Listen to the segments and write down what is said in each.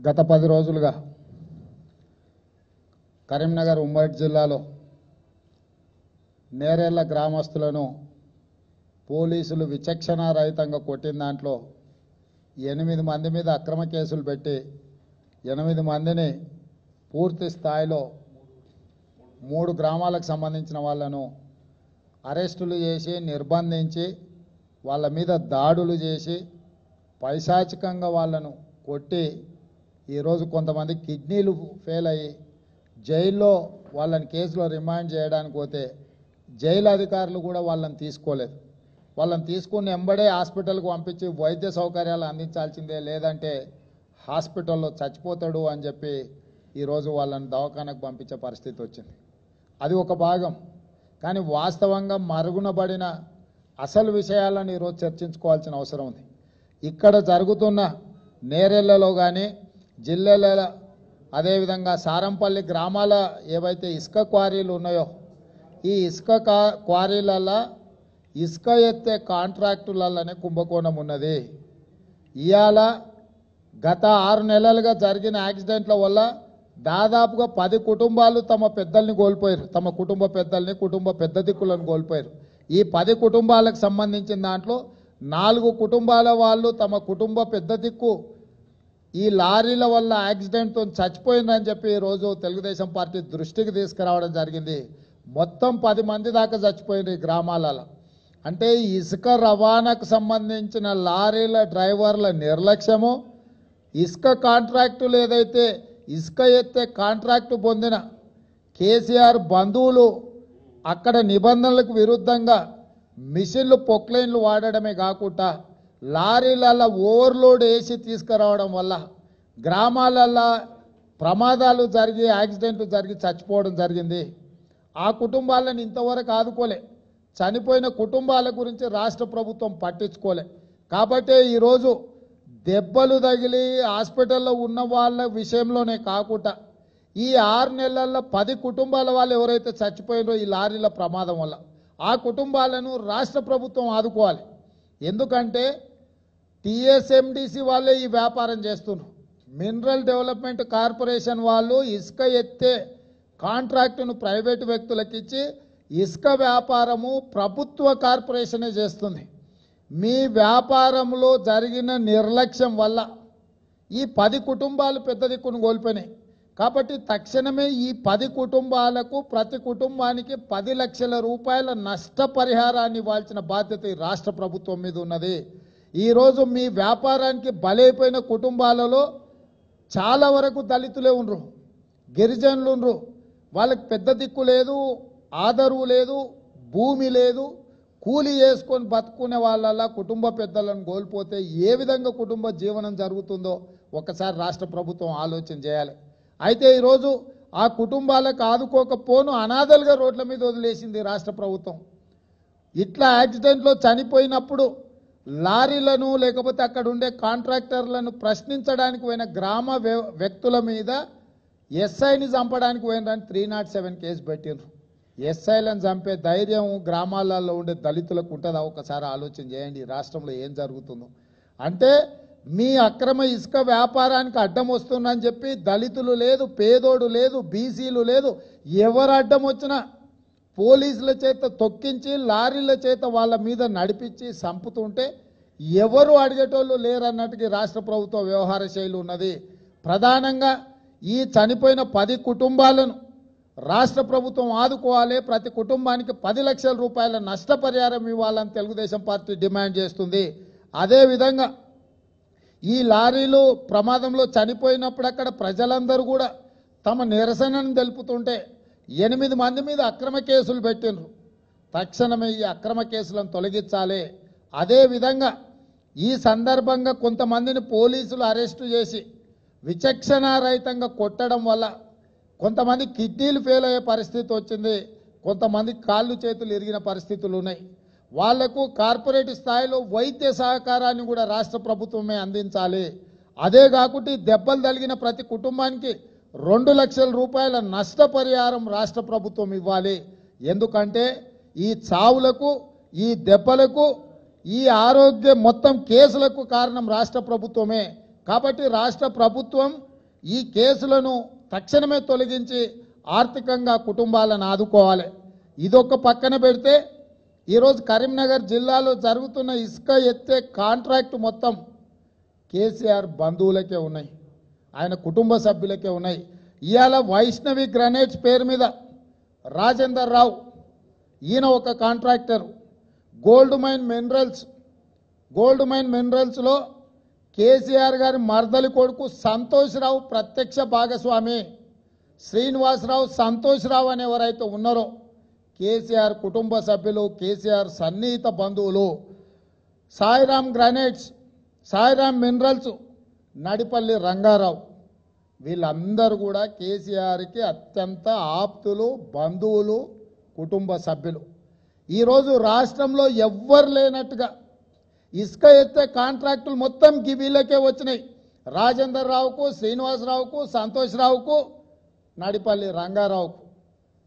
గత 10 రోజులుగా కరీంనగర్ ఉమ్మడి జిల్లాలో నేరేళ్ల గ్రామస్తులను పోలీసులు విచక్షణారహితంగా కొట్టిన దాంట్లో 8 మంది మీద అక్రమ కేసులు పెట్టి 8 మందిని పూర్తి స్థాయిలో 3 గ్రామాలకు సంబంధించిన వాళ్ళను అరెస్టులు చేసి నిర్బంధించి వాళ్ళ మీద దాడులు చేసి పైశాచికంగా వాళ్ళను కొట్టి ఈరోజు కొంతమంది కిడ్నీలు ఫెయిల్ అయ్యి జైల్లో వాళ్ళని కేసులో రిమాండ్ చేయడానికి పోతే జైలు అధికారులు కూడా వాళ్ళని తీసుకోలేదు. వాళ్ళని తీసుకుని ఎంబడే హాస్పిటల్కి పంపించి వైద్య సౌకర్యాలు అందించాల్సిందే, లేదంటే హాస్పిటల్లో చచ్చిపోతాడు అని చెప్పి ఈరోజు వాళ్ళని దవాఖానకు పంపించే పరిస్థితి వచ్చింది. అది ఒక భాగం. కానీ వాస్తవంగా మరుగునబడిన అసలు విషయాలను ఈరోజు చర్చించుకోవాల్సిన అవసరం ఉంది. ఇక్కడ జరుగుతున్న నేరెళ్లలో కానీ జిల్లాల అదేవిధంగా సారంపల్లి గ్రామాల ఏవైతే ఇసుక క్వారీలు ఉన్నాయో ఈ ఇసుక క్వారీలలో ఇసుక ఎత్తే కాంట్రాక్టులలోనే కుంభకోణం ఉన్నది. ఇవాళ గత 6 నెలలుగా జరిగిన యాక్సిడెంట్ల వల్ల దాదాపుగా 10 కుటుంబాలు తమ పెద్దల్ని కోల్పోయారు, తమ కుటుంబ పెద్దల్ని, కుటుంబ పెద్ద దిక్కులను కోల్పోయారు. ఈ 10 కుటుంబాలకు సంబంధించిన దాంట్లో 4 కుటుంబాల వాళ్ళు తమ కుటుంబ పెద్ద దిక్కు ఈ లారీల వల్ల యాక్సిడెంట్తో చచ్చిపోయిందని చెప్పి ఈరోజు తెలుగుదేశం పార్టీ దృష్టికి తీసుకురావడం జరిగింది. మొత్తం 10 మంది దాకా చచ్చిపోయినారు ఈ గ్రామాలలో. అంటే ఇసుక రవాణాకు సంబంధించిన లారీల డ్రైవర్ల నిర్లక్ష్యము, ఇసుక కాంట్రాక్టులు ఏదైతే ఇసుక ఎత్తే కాంట్రాక్టు పొందిన కేసీఆర్ బంధువులు అక్కడ నిబంధనలకు విరుద్ధంగా మిషన్లు పొక్లైన్లు వాడడమే కాకుండా లారీలలో ఓవర్లోడ్ వేసి తీసుకురావడం వల్ల గ్రామాలలో ప్రమాదాలు జరిగి యాక్సిడెంట్లు జరిగి చచ్చిపోవడం జరిగింది. ఆ కుటుంబాలను ఇంతవరకు ఆదుకోలే. చనిపోయిన కుటుంబాల గురించి రాష్ట్ర ప్రభుత్వం పట్టించుకోలే. కాబట్టే ఈరోజు దెబ్బలు తగిలి హాస్పిటల్లో ఉన్న వాళ్ళ విషయంలోనే కాకుండా ఈ 6 నెలల్లో 10 కుటుంబాల వాళ్ళు ఎవరైతే చచ్చిపోయినో ఈ లారీల ప్రమాదం వల్ల ఆ కుటుంబాలను రాష్ట్ర ప్రభుత్వం ఆదుకోవాలి. ఎందుకంటే టీఎస్ఎండిసి వాళ్ళే ఈ వ్యాపారం చేస్తున్నారు. మినరల్ డెవలప్మెంట్ కార్పొరేషన్ వాళ్ళు ఇసుక ఎత్తే కాంట్రాక్టును ప్రైవేటు వ్యక్తులకు ఇచ్చి ఇసుక వ్యాపారము ప్రభుత్వ కార్పొరేషనే చేస్తుంది. మీ వ్యాపారంలో జరిగిన నిర్లక్ష్యం వల్ల ఈ 10 కుటుంబాలు పెద్ద దిక్కును కోల్పోయినాయి. కాబట్టి తక్షణమే ఈ 10 కుటుంబాలకు ప్రతి కుటుంబానికి 10 లక్షల రూపాయల నష్టపరిహారాన్ని ఇవ్వాల్సిన బాధ్యత ఈ రాష్ట్ర ప్రభుత్వం మీద ఉన్నది. ఈరోజు మీ వ్యాపారానికి బలైపోయిన కుటుంబాలలో చాలా వరకు దళితులే ఉండరు, గిరిజనులు ఉండరు. వాళ్ళకి పెద్ద దిక్కు లేదు, ఆదరువు లేదు, భూమి లేదు. కూలి చేసుకొని బతుకునే వాళ్ళ కుటుంబ పెద్దలను కోల్పోతే ఏ విధంగా కుటుంబ జీవనం జరుగుతుందో ఒకసారి రాష్ట్ర ప్రభుత్వం ఆలోచన చేయాలి. అయితే ఈరోజు ఆ కుటుంబాలకు ఆదుకోకపోను అనాథలుగా రోడ్ల మీద వదిలేసింది రాష్ట్ర ప్రభుత్వం. ఇట్లా యాక్సిడెంట్లో చనిపోయినప్పుడు లారీలను లేకపోతే అక్కడ ఉండే కాంట్రాక్టర్లను ప్రశ్నించడానికి పోయిన గ్రామ వ్యక్తుల మీద ఎస్ఐని చంపడానికి పోయినని 307 కేసు పెట్టిండ్రు. ఎస్ఐలను చంపే ధైర్యం గ్రామాలలో ఉండే దళితులకు ఉంటుందా? ఒకసారి ఆలోచన చేయండి. రాష్ట్రంలో ఏం జరుగుతుందో. అంటే మీ అక్రమ ఇసుక వ్యాపారానికి అడ్డం వస్తుందని చెప్పి దళితులు లేదు, పేదోడు లేదు, బీసీలు లేదు, ఎవరు అడ్డం వచ్చినా పోలీసుల చేత తొక్కించి లారీల చేత వాళ్ళ మీద నడిపించి చంపుతుంటే ఎవరు అడిగేటోళ్ళు లేరన్నట్టుగా రాష్ట్ర ప్రభుత్వ వ్యవహార శైలి ఉన్నది. ప్రధానంగా ఈ చనిపోయిన 10 కుటుంబాలను రాష్ట్ర ప్రభుత్వం ఆదుకోవాలి. ప్రతి కుటుంబానికి 10 లక్షల రూపాయల నష్టపరిహారం ఇవ్వాలని తెలుగుదేశం పార్టీ డిమాండ్ చేస్తుంది. అదేవిధంగా ఈ లారీలు ప్రమాదంలో చనిపోయినప్పుడు అక్కడ ప్రజలందరూ కూడా తమ నిరసనను తెలుపుతుంటే 8 మంది మీద అక్రమ కేసులు పెట్టిండ్రు. తక్షణమే ఈ అక్రమ కేసులను తొలగించాలి. అదేవిధంగా ఈ సందర్భంగా కొంతమందిని పోలీసులు అరెస్టు చేసి విచక్షణారహితంగా కొట్టడం వల్ల కొంతమంది కిడ్నీలు ఫెయిల్ అయ్యే పరిస్థితి వచ్చింది, కొంతమంది కాళ్ళు చేతులు ఇరిగిన పరిస్థితులు ఉన్నాయి. వాళ్లకు కార్పొరేట్ స్థాయిలో వైద్య సహకారాన్ని కూడా రాష్ట్ర ప్రభుత్వమే అందించాలి. అదే కాకుండా దెబ్బలు తగిలిన ప్రతి కుటుంబానికి 2 లక్షల రూపాయల నష్టపరిహారం రాష్ట్ర ప్రభుత్వం ఇవ్వాలి. ఎందుకంటే ఈ చావులకు, ఈ దెబ్బలకు, ఈ ఆరోగ్య మొత్తం కేసులకు కారణం రాష్ట్ర ప్రభుత్వమే. కాబట్టి రాష్ట్ర ప్రభుత్వం ఈ కేసులను తక్షణమే తొలగించి ఆర్థికంగా కుటుంబాలను ఆదుకోవాలి. ఇదొక పక్కన పెడితే ఈరోజు కరీంనగర్ జిల్లాలో జరుగుతున్న ఇసుక ఎత్తే కాంట్రాక్ట్ మొత్తం కేసీఆర్ బంధువులకే ఉన్నాయి, ఆయన కుటుంబ సభ్యులకే ఉన్నాయి. ఇవాళ వైష్ణవి గ్రనేడ్స్ పేరు మీద రాజేందర్ రావు ఈయన ఒక కాంట్రాక్టర్. గోల్డ్ మైన్ మినరల్స్లో కేసీఆర్ గారి మర్దలి కొడుకు సంతోష్ రావు ప్రత్యక్ష భాగస్వామి. శ్రీనివాసరావు, సంతోష్ రావు అని ఎవరైతే ఉన్నారో కేసీఆర్ కుటుంబ సభ్యులు, కేసీఆర్ సన్నిహిత బంధువులు. సాయిరామ్ గ్రానైట్స్, సాయిరామ్ మినరల్స్, నడిపల్లి రంగారావు, వీళ్ళందరూ కూడా కేసీఆర్కి అత్యంత ఆప్తులు, బంధువులు, కుటుంబ సభ్యులు. ఈరోజు రాష్ట్రంలో ఎవ్వరు లేనట్టుగా ఇసుక ఎత్తే కాంట్రాక్టులు మొత్తం వీళ్ళకే వచ్చినాయి. రాజేందర్ రావుకు, శ్రీనివాసరావుకు, సంతోష్ రావుకు, నడిపల్లి రంగారావుకు.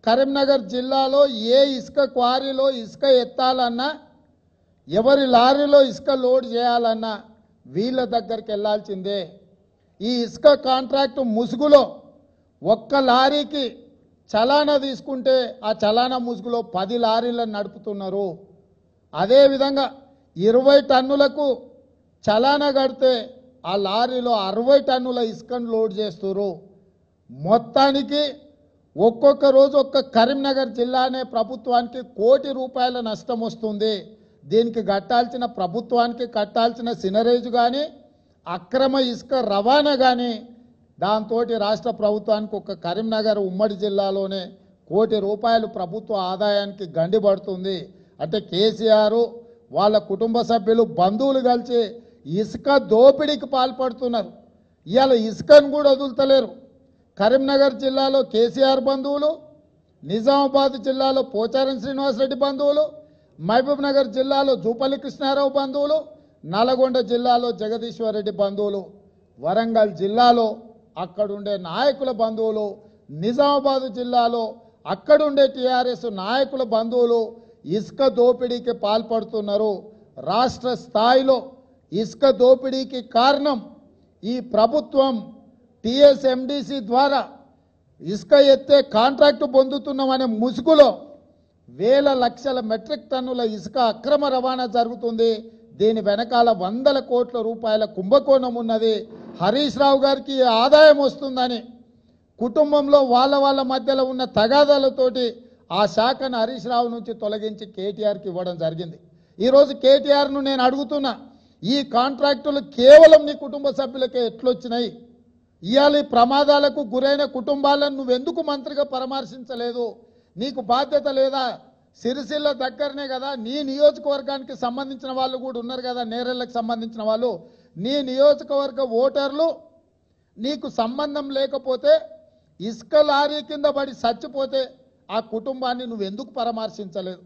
కరీంనగర్ జిల్లాలో ఏ ఇసుక క్వారీలో ఇసుక ఎత్తాలన్నా, ఎవరి లారీలో ఇసుక లోడ్ చేయాలన్నా వీళ్ళ దగ్గరికి వెళ్లాల్సిందే. ఈ ఇసుక కాంట్రాక్టు ముసుగులో ఒక్క లారీకి చలానా తీసుకుంటే ఆ చలానా ముసుగులో 10 లారీలను నడుపుతున్నారు. అదేవిధంగా 20 టన్నులకు చలానా కడితే ఆ లారీలో 60 టన్నుల ఇసుకను లోడ్ చేస్తున్నారు. మొత్తానికి ఒక్కొక్క రోజు ఒక్క కరీంనగర్ జిల్లానే ప్రభుత్వానికి ₹1 కోటి నష్టం వస్తుంది. దీనికి కట్టాల్సిన ప్రభుత్వానికి కట్టాల్సిన సినరేజ్ కానీ, అక్రమ ఇసుక రవాణా కానీ, దాంతో రాష్ట్ర ప్రభుత్వానికి ఒక కరీంనగర్ ఉమ్మడి జిల్లాలోనే ₹1 కోటి ప్రభుత్వ ఆదాయానికి గండిపడుతుంది. అంటే కేసీఆర్ వాళ్ళ కుటుంబ సభ్యులు, బంధువులు కలిసి ఇసుక దోపిడీకి పాల్పడుతున్నారు. ఇవాళ ఇసుకను కూడా వదులుతలేరు. కరీంనగర్ జిల్లాలో కేసీఆర్ బంధువులు, నిజామాబాద్ జిల్లాలో పోచారం శ్రీనివాసరెడ్డి బంధువులు, మహబూబ్ నగర్ జిల్లాలో జూపల్లి కృష్ణారావు బంధువులు, నల్గొండ జిల్లాలో జగదీశ్వర్ రెడ్డి బంధువులు, వరంగల్ జిల్లాలో అక్కడుండే నాయకుల బంధువులు, నిజామాబాద్ జిల్లాలో అక్కడుండే టీఆర్ఎస్ నాయకుల బంధువులు ఇసుక దోపిడీకి పాల్పడుతున్నారు. రాష్ట్ర స్థాయిలో ఇసుక దోపిడీకి కారణం ఈ ప్రభుత్వం. టీఎస్ఎండిసి ద్వారా ఇసుక ఎత్తే కాంట్రాక్టు పొందుతున్నామనే ముసుగులో వేల లక్షల మెట్రిక్ టన్నుల ఇసుక అక్రమ రవాణా జరుగుతుంది. దీని వెనకాల ₹100 కోట్ల కుంభకోణం ఉన్నది. హరీష్ రావు గారికి ఆదాయం వస్తుందని కుటుంబంలో వాళ్ళ మధ్యలో ఉన్న తగాదాలతోటి ఆ శాఖను హరీష్ రావు నుంచి తొలగించి కేటీఆర్కి ఇవ్వడం జరిగింది. ఈరోజు కేటీఆర్ను నేను అడుగుతున్నా, ఈ కాంట్రాక్టులు కేవలం నీ కుటుంబ సభ్యులకే ఎట్లొచ్చినాయి? ఇవాళ ఈ ప్రమాదాలకు గురైన కుటుంబాలను నువ్వెందుకు మంత్రిగా పరామర్శించలేదు? నీకు బాధ్యత లేదా? సిరిసిల్ల దగ్గరనే కదా, నీ నియోజకవర్గానికి సంబంధించిన వాళ్ళు కూడా ఉన్నారు కదా, నేరెళ్లకు సంబంధించిన వాళ్ళు. నీ నియోజకవర్గ ఓటర్లు నీకు సంబంధం లేకపోతే, ఇసుక లారీ కింద పడి చచ్చిపోతే ఆ కుటుంబాన్ని నువ్వెందుకు పరామర్శించలేదు?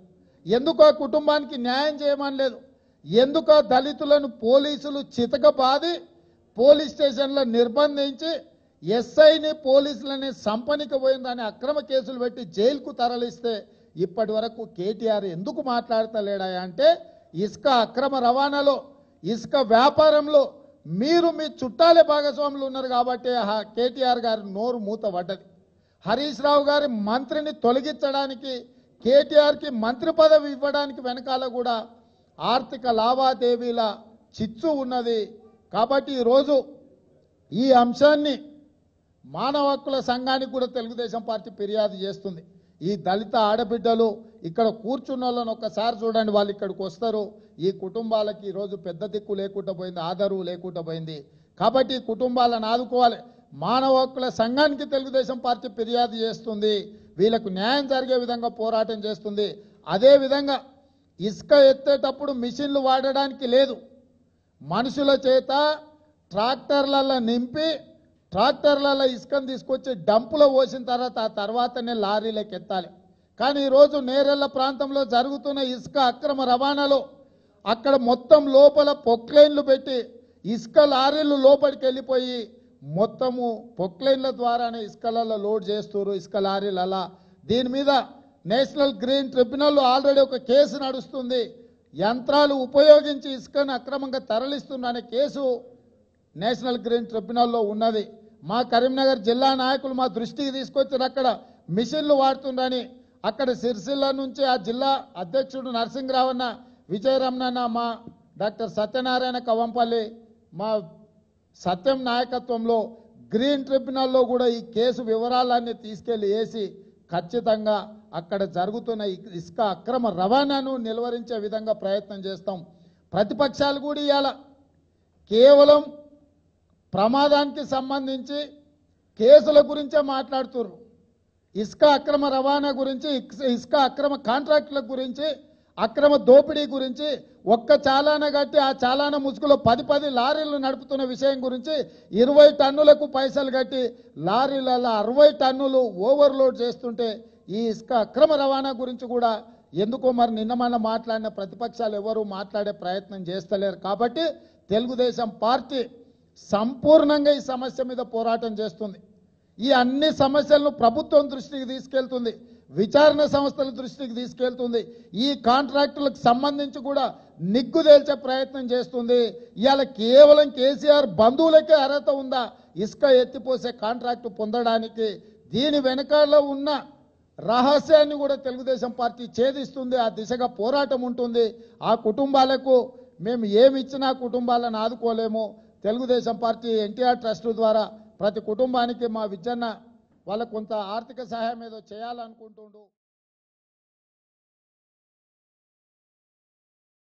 ఎందుకు ఆ కుటుంబానికి న్యాయం చేయమని లేదు? ఎందుకు ఆ దళితులను పోలీసులు చితకబాది పోలీస్ స్టేషన్లో నిర్బంధించి ఎస్ఐని, పోలీసులని సంపనికి పోయిందని అక్రమ కేసులు పెట్టి జైలుకు తరలిస్తే ఇప్పటి వరకు కేటీఆర్ ఎందుకు మాట్లాడతలేడా అంటే, ఇసుక అక్రమ రవాణాలో, ఇసుక వ్యాపారంలో మీరు మీ చుట్టాలే భాగస్వాములు ఉన్నారు కాబట్టి కేటీఆర్ గారి నోరు మూతపడ్డది. హరీష్ రావు గారి మంత్రిని తొలగించడానికి, కేటీఆర్కి మంత్రి పదవి ఇవ్వడానికి వెనకాల కూడా ఆర్థిక లావాదేవీల చిచ్చు ఉన్నది. కాబట్టి ఈరోజు ఈ అంశాన్ని మానవ హక్కుల సంఘానికి కూడా తెలుగుదేశం పార్టీ ఫిర్యాదు చేస్తుంది. ఈ దళిత ఆడబిడ్డలు ఇక్కడ కూర్చున్న వాళ్ళని ఒక్కసారి చూడండి, వాళ్ళు ఇక్కడికి వస్తారు. ఈ కుటుంబాలకి ఈరోజు పెద్ద దిక్కు లేకుండా పోయింది, ఆదరవు లేకుండా పోయింది. కాబట్టి ఈ కుటుంబాలను ఆదుకోవాలి. మానవ హక్కుల సంఘానికి తెలుగుదేశం పార్టీ ఫిర్యాదు చేస్తుంది, వీళ్ళకు న్యాయం జరిగే విధంగా పోరాటం చేస్తుంది. అదేవిధంగా ఇసుక ఎత్తేటప్పుడు మిషన్లు వాడడానికి లేదు, మనుషుల చేత ట్రాక్టర్లలో నింపి ట్రాక్టర్లలో ఇసుకను తీసుకొచ్చి డంపులో పోసిన తర్వాత ఆ తర్వాతనే లారీలకు ఎత్తాలి. కానీ ఈరోజు నేరెళ్ల ప్రాంతంలో జరుగుతున్న ఇసుక అక్రమ రవాణాలో అక్కడ మొత్తం లోపల పొక్లైన్లు పెట్టి ఇసుక లారీలు లోపలికి వెళ్ళిపోయి మొత్తము పొక్లైన్ల ద్వారానే ఇసుకలలో లోడ్ చేస్తారు, ఇసుక లారీలలో. దీని మీద నేషనల్ గ్రీన్ ట్రిబ్యునల్ ఆల్రెడీ ఒక కేసు నడుస్తుంది. యంత్రాలు ఉపయోగించి ఇసుకను అక్రమంగా తరలిస్తున్న కేసు నేషనల్ గ్రీన్ ట్రిబ్యునల్లో ఉన్నది. మా కరీంనగర్ జిల్లా నాయకులు మా దృష్టికి తీసుకొచ్చారు. అక్కడ మిషన్లు వాడుతుండని అక్కడ సిరిసిల్ల నుంచి ఆ జిల్లా అధ్యక్షుడు నరసింహరావు అన్న, విజయరమణ, మా డాక్టర్ సత్యనారాయణ కవంపల్లి, మా సత్యం నాయకత్వంలో గ్రీన్ ట్రిబ్యునల్లో కూడా ఈ కేసు వివరాలన్నీ తీసుకెళ్లి వేసి ఖచ్చితంగా అక్కడ జరుగుతున్న ఇసుక అక్రమ రవాణాను నిలువరించే విధంగా ప్రయత్నం చేస్తాం. ప్రతిపక్షాలు కూడా ఇవాళ కేవలం ప్రమాదానికి సంబంధించి కేసుల గురించే మాట్లాడుతున్నారు. ఇసుక అక్రమ రవాణా గురించి, ఇసుక అక్రమ కాంట్రాక్టుల గురించి, అక్రమ దోపిడీ గురించి, ఒక్క చాలాన కట్టి ఆ చాలాన ముసుగులో 10 లారీలు నడుపుతున్న విషయం గురించి 20 టన్నులకు పైసలు కట్టి లారీలలో 60 టన్నులు ఓవర్లోడ్ చేస్తుంటే ఈ ఇసుక అక్రమ రవాణా గురించి కూడా ఎందుకో మరి నిన్న మన మాట్లాడిన ప్రతిపక్షాలు ఎవరు మాట్లాడే ప్రయత్నం చేస్తలేరు. కాబట్టి తెలుగుదేశం పార్టీ సంపూర్ణంగా ఈ సమస్య మీద పోరాటం చేస్తుంది. ఈ అన్ని సమస్యలను ప్రభుత్వం దృష్టికి తీసుకెళ్తుంది, విచారణ సంస్థల దృష్టికి తీసుకెళ్తుంది. ఈ కాంట్రాక్టులకు సంబంధించి కూడా నిగ్గు తేల్చే ప్రయత్నం చేస్తుంది. ఇవాళ కేవలం కేసీఆర్ బంధువులకే అర్హత ఉందా ఇసుక ఎత్తిపోసే కాంట్రాక్టు పొందడానికి? దీని వెనకాల ఉన్న రహస్యాన్ని కూడా తెలుగుదేశం పార్టీ ఛేదిస్తుంది. ఆ దిశగా పోరాటం ఉంటుంది. ఆ కుటుంబాలకు మేము ఏమి ఇచ్చినా కుటుంబాలను ఆదుకోలేము. తెలుగుదేశం పార్టీ ఎన్టీఆర్ ట్రస్ట్ ద్వారా ప్రతి కుటుంబానికి మా విజన్న వాళ్ళకు కొంత ఆర్థిక సహాయం ఏదో చేయాలనుకుంటుండు.